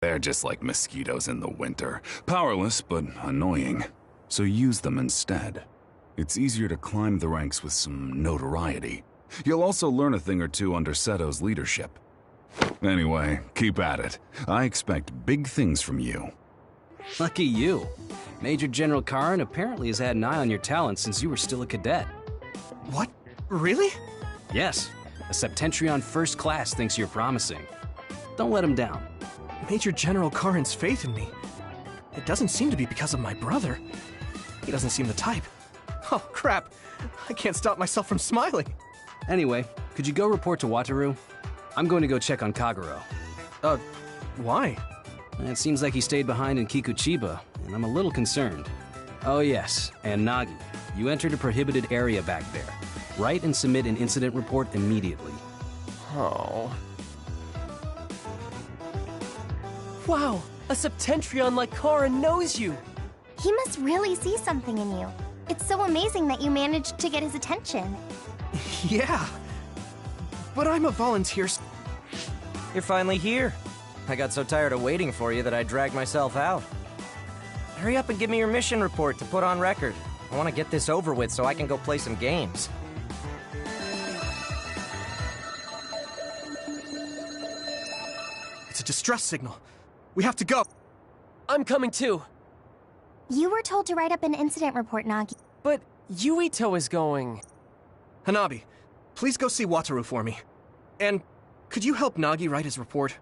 They're just like mosquitoes in the winter. Powerless, but annoying. So use them instead. It's easier to climb the ranks with some notoriety. You'll also learn a thing or two under Seto's leadership. Anyway, keep at it. I expect big things from you. Lucky you. Major General Karin apparently has had an eye on your talent since you were still a cadet. What? Really? Yes. A Septentrion First Class thinks you're promising. Don't let him down. Major General Karin's faith in me. It doesn't seem to be because of my brother. He doesn't seem the type. Oh, crap. I can't stop myself from smiling. Anyway, could you go report to Wataru? I'm going to go check on Kagero. Why? It seems like he stayed behind in Kikuchiba, and I'm a little concerned. Oh yes, and Nagi, you entered a prohibited area back there. Write and submit an incident report immediately. Oh. Wow, a Septentrion like Karin knows you! He must really see something in you. It's so amazing that you managed to get his attention. Yeah. But I'm a volunteer. You're finally here. I got so tired of waiting for you that I dragged myself out. Hurry up and give me your mission report to put on record. I want to get this over with so I can go play some games. It's a distress signal. We have to go. I'm coming too. You were told to write up an incident report, Nagi. But Yuito is going. Hanabi, please go see Wataru for me. And could you help Nagi write his report?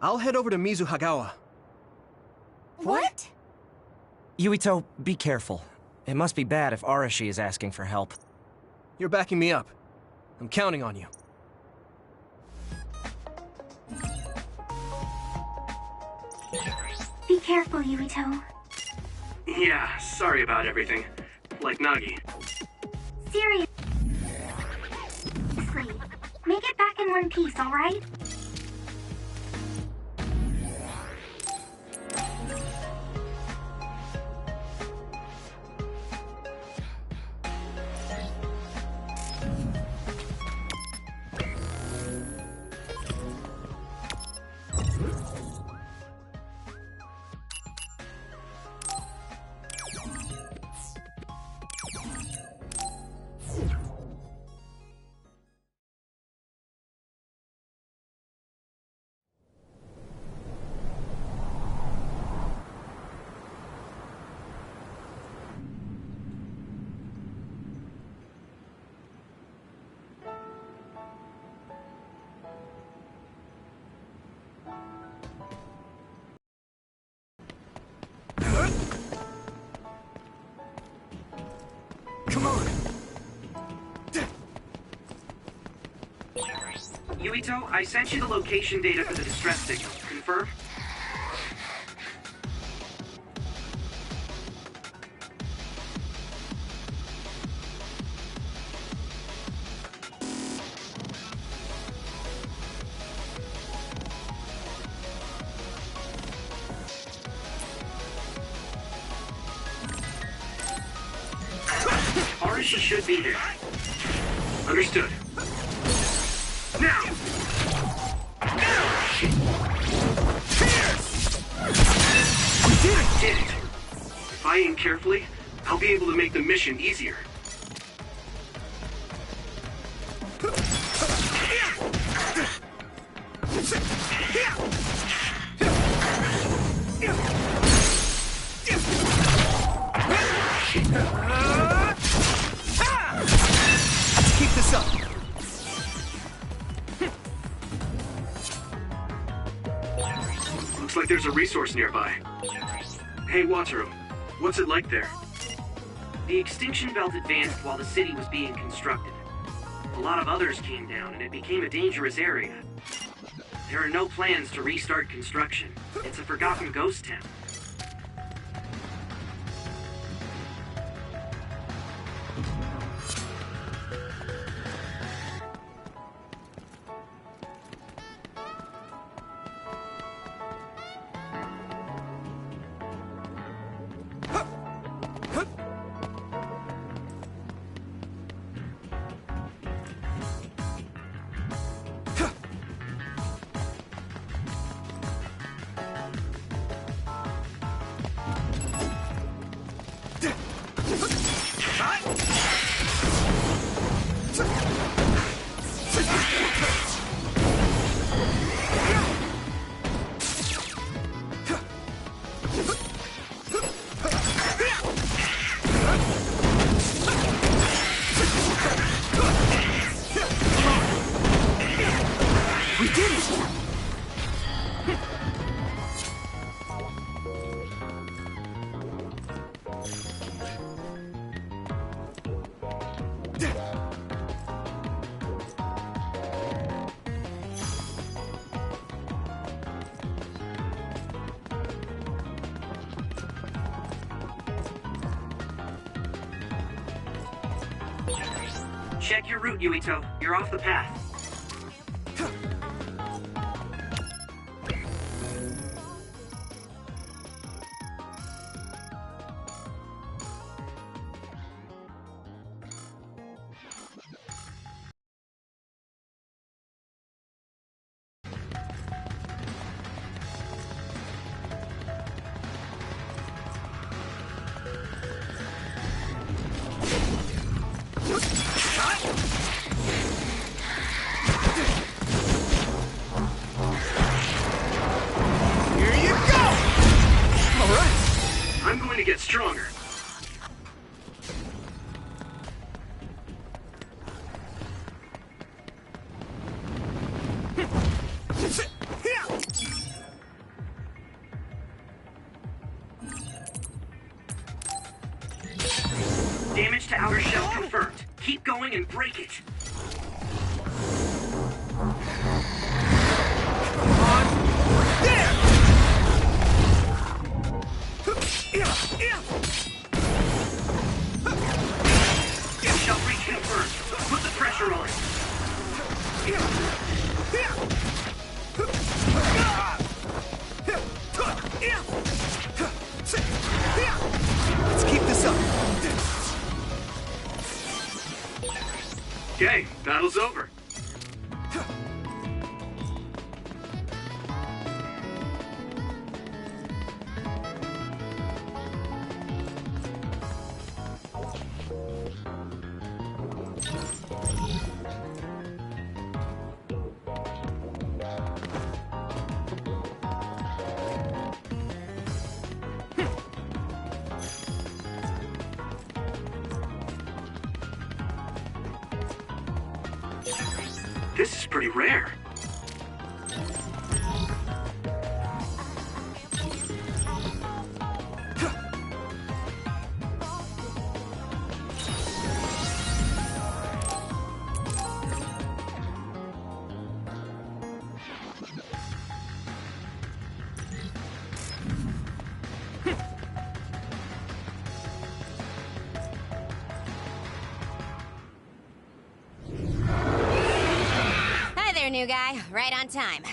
I'll head over to Mizuhagawa. What? Yuito, be careful. It must be bad if Arashi is asking for help. You're backing me up. I'm counting on you. Be careful, Yuito. Yeah, sorry about everything. Like Nagi. Seriously. Make it back in one piece, alright? Come on! Yuito, I sent you the location data for the distress signal. Confirm? Arashi should be there. Understood. Now! We did it! Did it. If I aim carefully, I'll be able to make the mission easier. Keep this up! Looks like there's a resource nearby. Hey, Wataru, what's it like there? The extinction belt advanced while the city was being constructed. A lot of others came down, and it became a dangerous area. There are no plans to restart construction. It's a forgotten ghost town. Check your route, Yuito. You're off the path. I'm going to get stronger. Damage to outer shell confirmed. Keep going and break it. Shell breach confirmed. Put the pressure on. Let's keep this up. Okay, battle's over. This is pretty rare. New guy, right on time.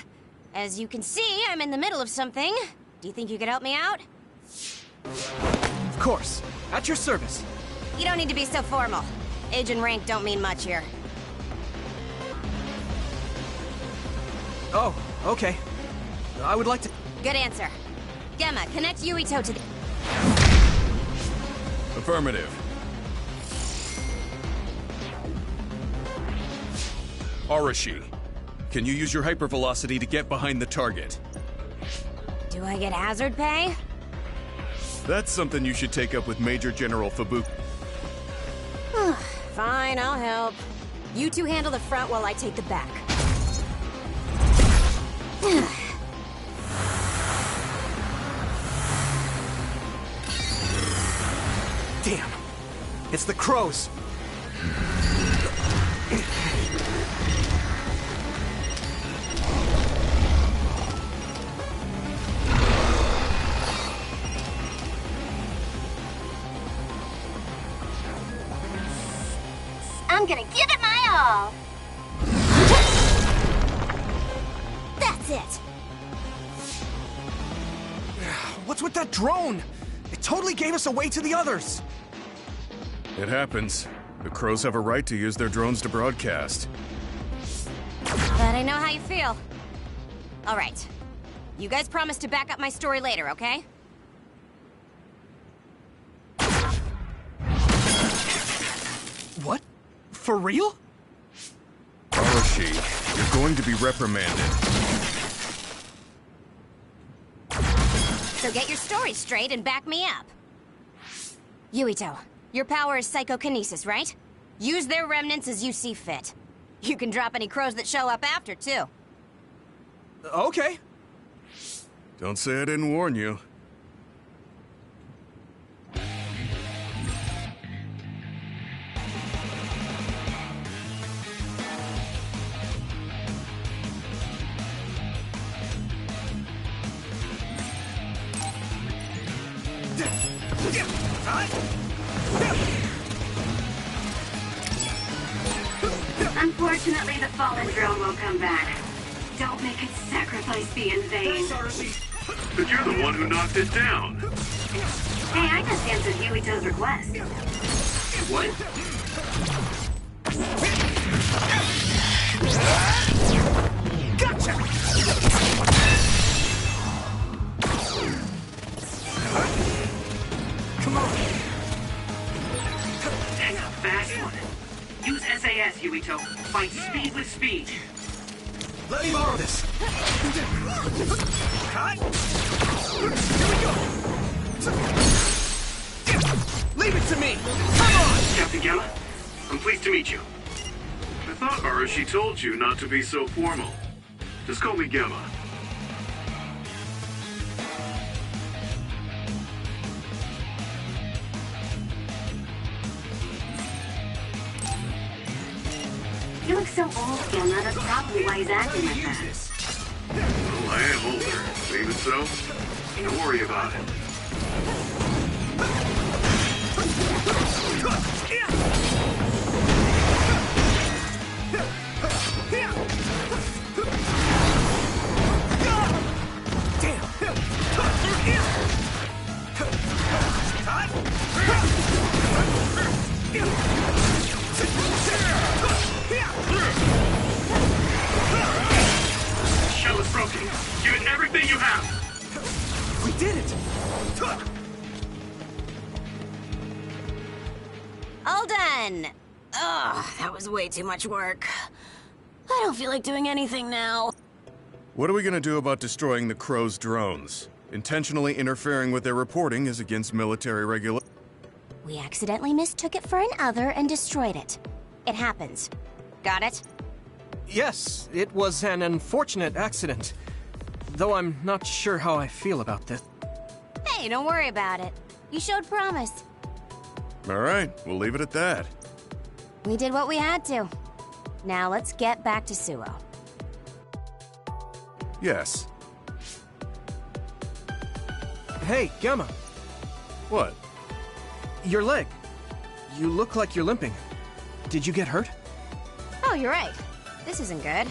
As you can see, I'm in the middle of something. Do you think you could help me out? Of course. At your service. You don't need to be so formal. Age and rank don't mean much here. Oh, okay. I would like to... Good answer. Gemma, connect Yuito to the... Affirmative. Arashi, can you use your hypervelocity to get behind the target? Do I get hazard pay? That's something you should take up with Major General Fubuki. Fine, I'll help. You two handle the front while I take the back. Damn. It's the crows. I'm gonna give it my all. That's it! What's with that drone? It totally gave us away to the others. It happens. The crows have a right to use their drones to broadcast. But I know how you feel. All right. You guys promise to back up my story later, okay? What? For real? Arashi, you're going to be reprimanded. So get your story straight and back me up. Yuito, your power is psychokinesis, right? Use their remnants as you see fit. You can drop any crows that show up after, too. Okay. Don't say I didn't warn you. Unfortunately, the fallen drone won't come back. Don't make its sacrifice be in vain. But you're the one who knocked it down. Hey, I just answered Yuito's request. What? Gotcha! Come on. That's a fast one. Use SAS, Yuito. Fight speed with speed. Let me borrow this. Cut. Here we go. Leave it to me. Come on. Captain Gamma, I'm pleased to meet you. I thought Arashi told you not to be so formal. Just call me Gemma. You look so old, Gamma. That's probably why he's acting like that. Well, I am older. Even so, don't worry about it. Shell is broken. Give it everything you have. We did it. All done. Ugh, that was way too much work. I don't feel like doing anything now. What are we gonna do about destroying the Crow's drones? Intentionally interfering with their reporting is against military regulations. We accidentally mistook it for an other and destroyed it. It happens. Got it? Yes, it was an unfortunate accident. Though I'm not sure how I feel about this. Hey, don't worry about it. You showed promise. All right, we'll leave it at that. We did what we had to. Now let's get back to Suo. Yes. Hey, Gamma, What? your leg. You look like you're limping. Did you get hurt? Oh, you're right. This isn't good.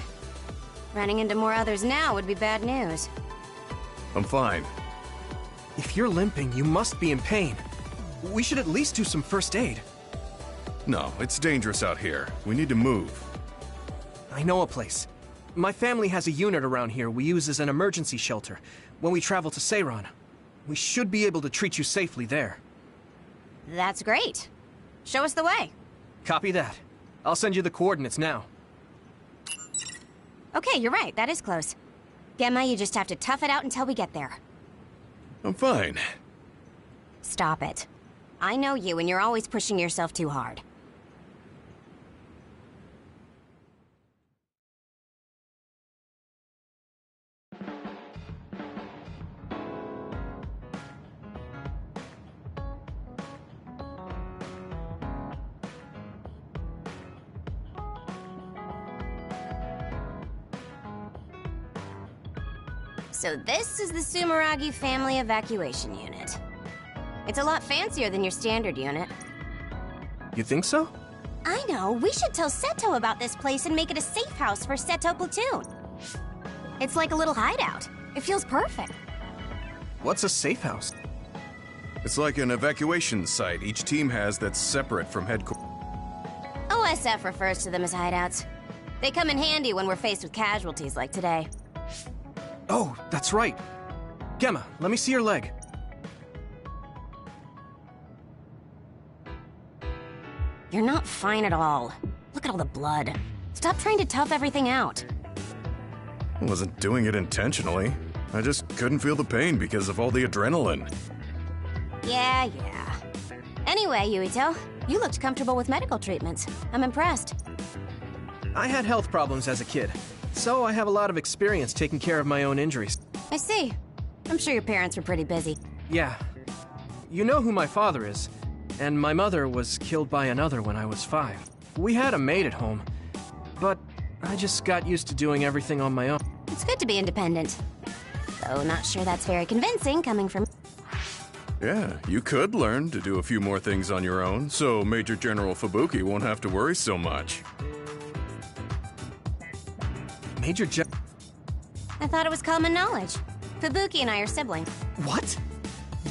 Running into more others now would be bad news. I'm fine. If you're limping, you must be in pain. We should at least do some first aid. No, it's dangerous out here. We need to move. I know a place. My family has a unit around here we use as an emergency shelter when we travel to Seiran. We should be able to treat you safely there. That's great. Show us the way. Copy that. I'll send you the coordinates now. Okay, you're right. That is close. Gemma, you just have to tough it out until we get there. I'm fine. Stop it. I know you, and you're always pushing yourself too hard. So this is the Sumeragi Family Evacuation Unit. It's a lot fancier than your standard unit. You think so? I know. We should tell Seto about this place and make it a safe house for Seto Platoon. It's like a little hideout. It feels perfect. What's a safe house? It's like an evacuation site each team has that's separate from headquarters. OSF refers to them as hideouts. They come in handy when we're faced with casualties like today. Oh, that's right. Gemma, let me see your leg. You're not fine at all. Look at all the blood. Stop trying to tough everything out. I wasn't doing it intentionally. I just couldn't feel the pain because of all the adrenaline. Yeah. Anyway, Yuito, you looked comfortable with medical treatments. I'm impressed. I had health problems as a kid, so I have a lot of experience taking care of my own injuries. I see. I'm sure your parents were pretty busy. Yeah. You know who my father is, and my mother was killed by another when I was 5. We had a maid at home, but I just got used to doing everything on my own. It's good to be independent. Though not sure that's very convincing coming from... Yeah, you could learn to do a few more things on your own, so Major General Fubuki won't have to worry so much. Major Gen... I thought it was common knowledge. Fubuki and I are siblings. What?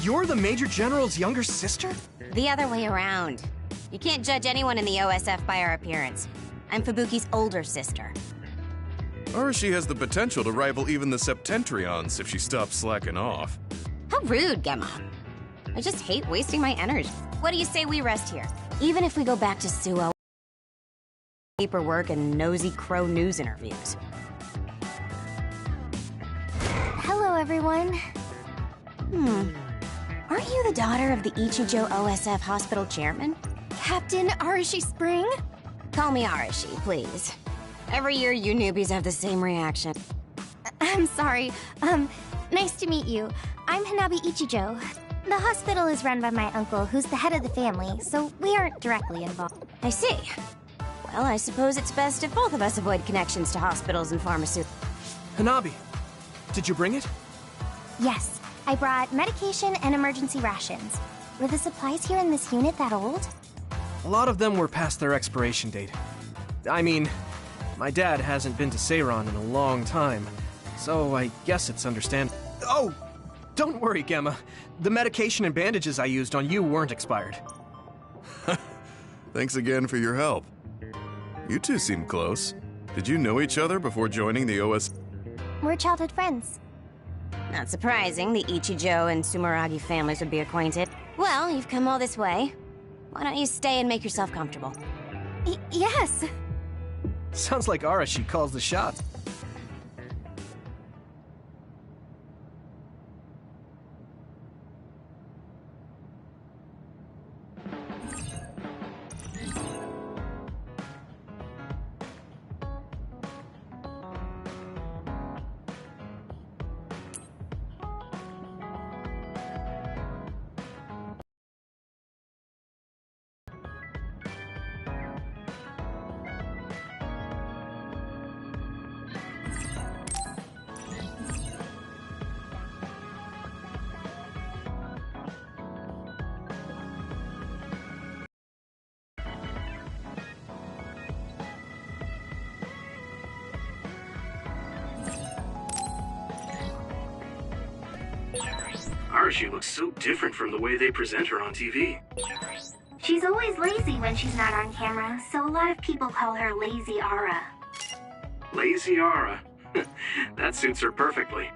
You're the Major General's younger sister? The other way around. You can't judge anyone in the OSF by our appearance. I'm Fubuki's older sister. Arashi has the potential to rival even the Septentrions if she stops slacking off. How rude, Gemma. I just hate wasting my energy. What do you say we rest here? Even if we go back to Suo, paperwork and nosy crow news interviews. Hello, everyone. Aren't you the daughter of the Ichijo OSF hospital chairman? Captain Arashi Spring? Call me Arashi, please. Every year you newbies have the same reaction. I'm sorry. Nice to meet you. I'm Hanabi Ichijo. The hospital is run by my uncle, who's the head of the family, so we aren't directly involved. I see. Well, I suppose it's best if both of us avoid connections to hospitals and pharmaceuticals. Hanabi, did you bring it? Yes, I brought medication and emergency rations. Were the supplies here in this unit that old? A lot of them were past their expiration date. I mean, my dad hasn't been to Seiron in a long time, so I guess it's understandable. Oh! Don't worry, Gemma. The medication and bandages I used on you weren't expired. Thanks again for your help. You two seem close. Did you know each other before joining the OS? We're childhood friends. Not surprising, the Ichijo and Sumeragi families would be acquainted. Well, you've come all this way. Why don't you stay and make yourself comfortable? Yes! Sounds like Arashi calls the shots. Arashi looks so different from the way they present her on TV. She's always lazy when she's not on camera, so a lot of people call her Lazy Ara. Lazy Ara. That suits her perfectly.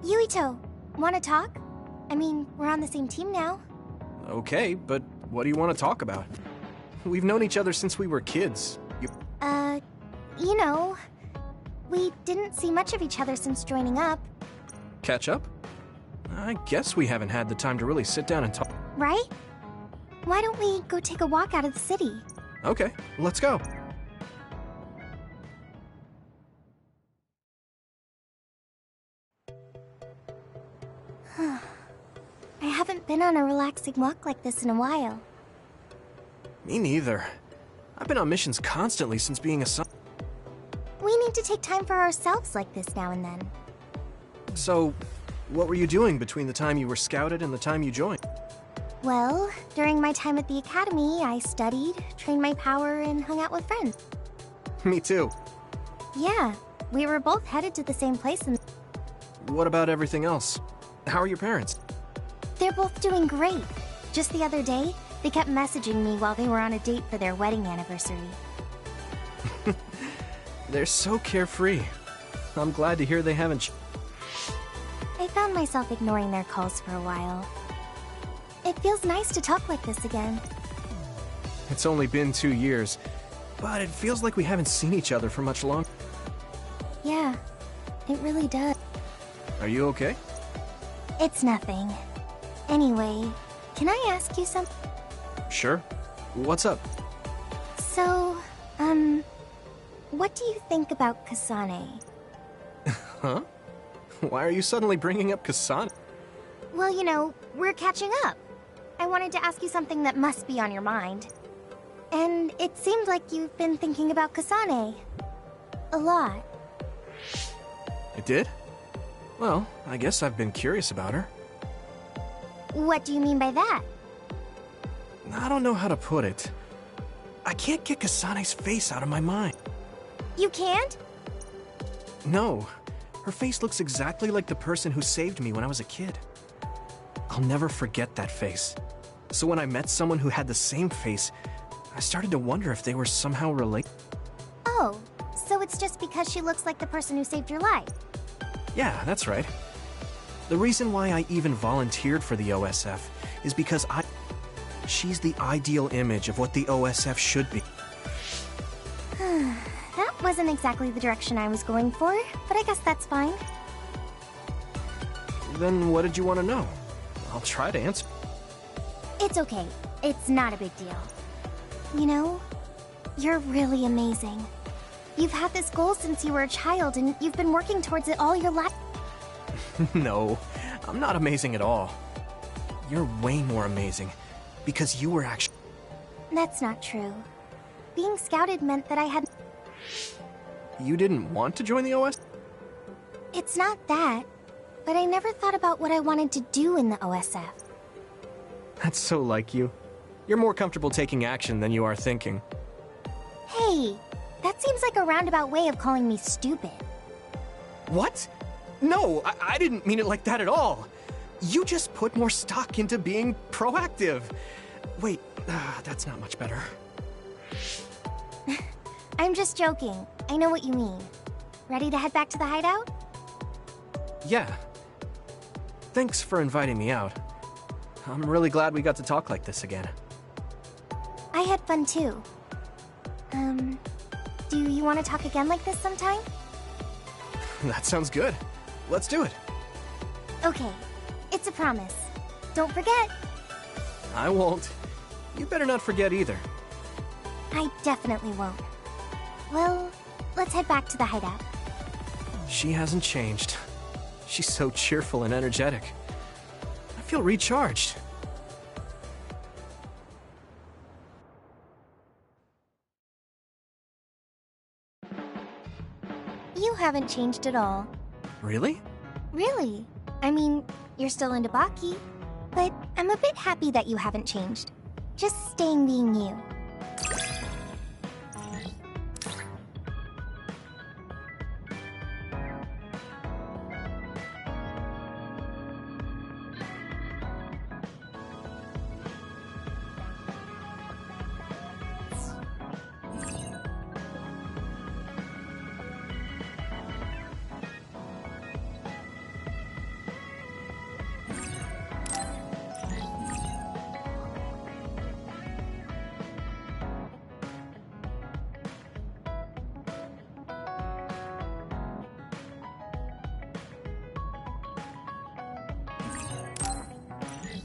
Yuito, wanna talk? I mean, we're on the same team now. Okay, but what do you want to talk about? We've known each other since we were kids. You know, we didn't see much of each other since joining up. Catch up? I guess we haven't had the time to really sit down and talk. Right? Why don't we go take a walk out of the city? Okay, let's go. I haven't been on a relaxing walk like this in a while. Me neither. I've been on missions constantly since being a son. We need to take time for ourselves like this now and then. So, what were you doing between the time you were scouted and the time you joined? Well, during my time at the academy, I studied, trained my power, and hung out with friends. Me too. Yeah, we were both headed to the same place and... What about everything else? How are your parents? They're both doing great. Just the other day, they kept messaging me while they were on a date for their wedding anniversary. They're so carefree. I'm glad to hear they haven't... I found myself ignoring their calls for a while. It feels nice to talk like this again. It's only been 2 years, but it feels like we haven't seen each other for much longer. Yeah, it really does. Are you okay? It's nothing. Anyway, can I ask you something? Sure. What's up? So, what do you think about Kasane? Huh? Why are you suddenly bringing up Kasane? Well, you know, we're catching up. I wanted to ask you something that must be on your mind. And it seemed like you've been thinking about Kasane. A lot. I did? Well, I guess I've been curious about her. What do you mean by that? I don't know how to put it. I can't get Kasane's face out of my mind. You can't? No. Her face looks exactly like the person who saved me when I was a kid. I'll never forget that face. So when I met someone who had the same face, I started to wonder if they were somehow related. Oh, so it's just because she looks like the person who saved your life? Yeah, that's right. The reason why I even volunteered for the OSF is because she's the ideal image of what the OSF should be. That wasn't exactly the direction I was going for, but I guess that's fine. Then what did you want to know? I'll try to answer. It's okay. It's not a big deal. You know, you're really amazing. You've had this goal since you were a child, and you've been working towards it all your life. No, I'm not amazing at all. You're way more amazing, because you were actually... That's not true. Being scouted meant that I had... You didn't want to join the OS? It's not that, but I never thought about what I wanted to do in the OSF. That's so like you. You're more comfortable taking action than you are thinking. Hey, that seems like a roundabout way of calling me stupid. What? No, I didn't mean it like that at all. You just put more stock into being proactive. Wait, that's not much better. I'm just joking. I know what you mean. Ready to head back to the hideout? Yeah. Thanks for inviting me out. I'm really glad we got to talk like this again. I had fun too. Do you want to talk again like this sometime? That sounds good. Let's do it. Okay, it's a promise. Don't forget. I won't. You better not forget either. I definitely won't. Well, let's head back to the hideout. She hasn't changed. She's so cheerful and energetic. I feel recharged. You haven't changed at all. Really? Really? I mean, you're still into Baki, but I'm a bit happy that you haven't changed. Just staying being you.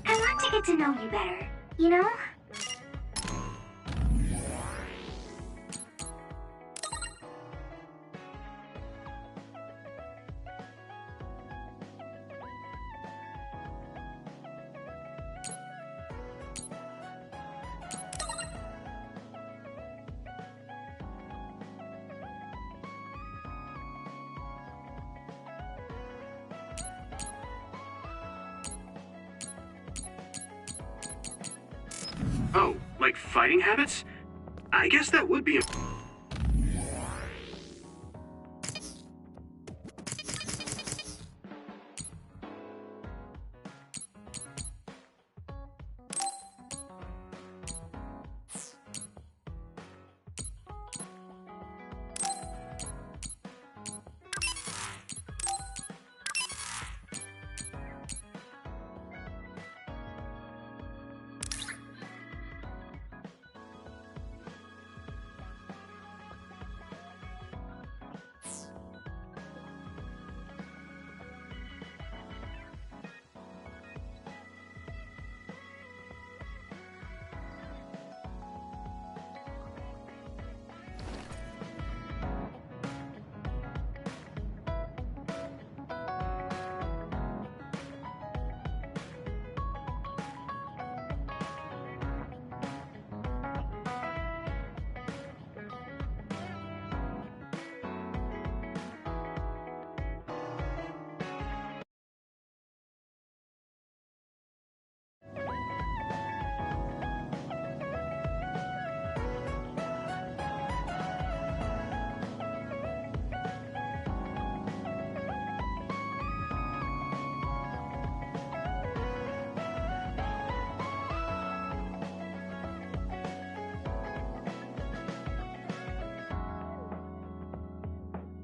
I want to get to know you better, you know? Oh, like fighting habits? I guess that would be...